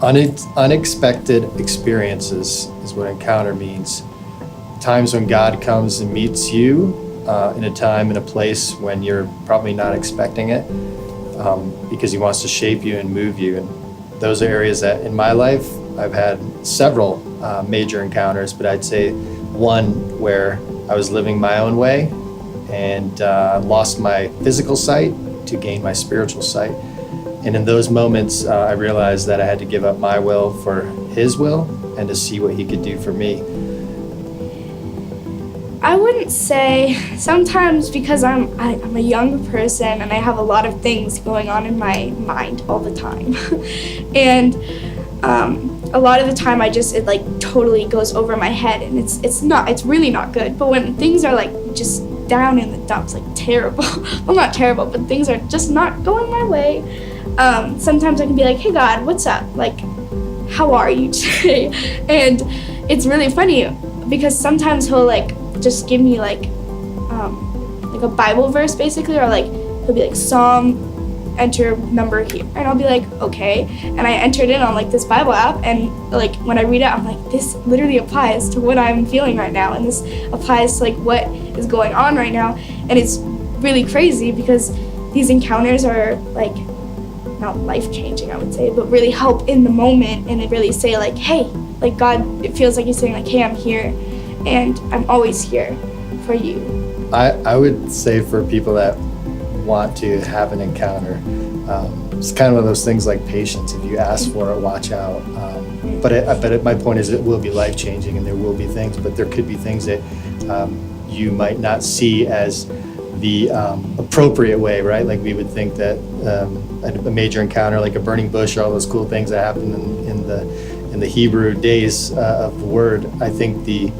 Unexpected experiences is what encounter means. Times when God comes and meets you in a time and a place when you're probably not expecting it, because he wants to shape you and move you. And those are areas that in my life I've had several major encounters, but I'd say one where I was living my own way and lost my physical sight to gain my spiritual sight. And in those moments, I realized that I had to give up my will for his will and to see what he could do for me. I wouldn't say, sometimes because I'm a young person and I have a lot of things going on in my mind all the time. And a lot of the time it like totally goes over my head, and it's really not good. But when things are like just down in the dumps, like terrible, well, not terrible, but things are just not going my way, sometimes I can be like, hey God, what's up? Like, how are you today? And it's really funny because sometimes he'll like just give me like a Bible verse basically, or like he'll be like Psalm, enter number here, and I'll be like, okay, and I entered in on like this Bible app, and like when I read it, I'm like, this literally applies to what I'm feeling right now, and this applies to like what is going on right now. And it's really crazy because these encounters are like not life-changing, I would say, but really help in the moment, and it really say like, hey, like God, it feels like he's saying like, hey, I'm here and I'm always here for you. I would say for people that want to have an encounter, it's kind of one of those things like patience. If you ask for it, watch out. But my point is, it will be life-changing, and there will be things, but there could be things that you might not see as the appropriate way, right? Like we would think that a major encounter, like a burning bush, or all those cool things that happen in the Hebrew days of the word. I think the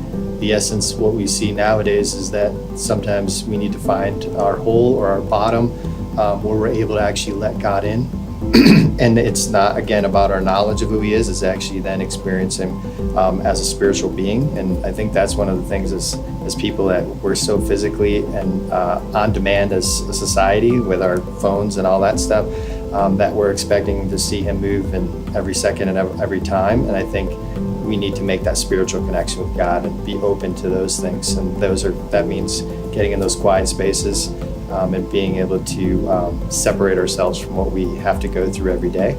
essence, what we see nowadays, is that sometimes we need to find our hole or our bottom where we're able to actually let God in. And it's not, again, about our knowledge of who he is, it's actually then experience him as a spiritual being. And I think that's one of the things as people that we're so physically and on demand as a society with our phones and all that stuff, that we're expecting to see him move in every second and every time. And I think we need to make that spiritual connection with God and be open to those things. And that means getting in those quiet spaces and being able to separate ourselves from what we have to go through every day.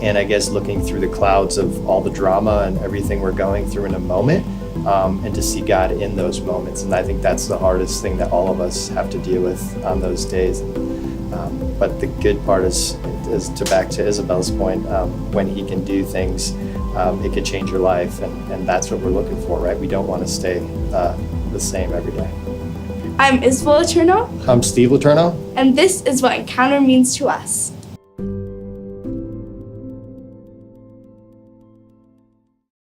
And I guess looking through the clouds of all the drama and everything we're going through in a moment, and to see God in those moments. And I think that's the hardest thing that all of us have to deal with on those days. But the good part is back to Isabelle's point, when he can do things, it could change your life, and that's what we're looking for, right? We don't want to stay the same every day. I'm Isabelle. I'm Steve Letourneau. And this is what encounter means to us.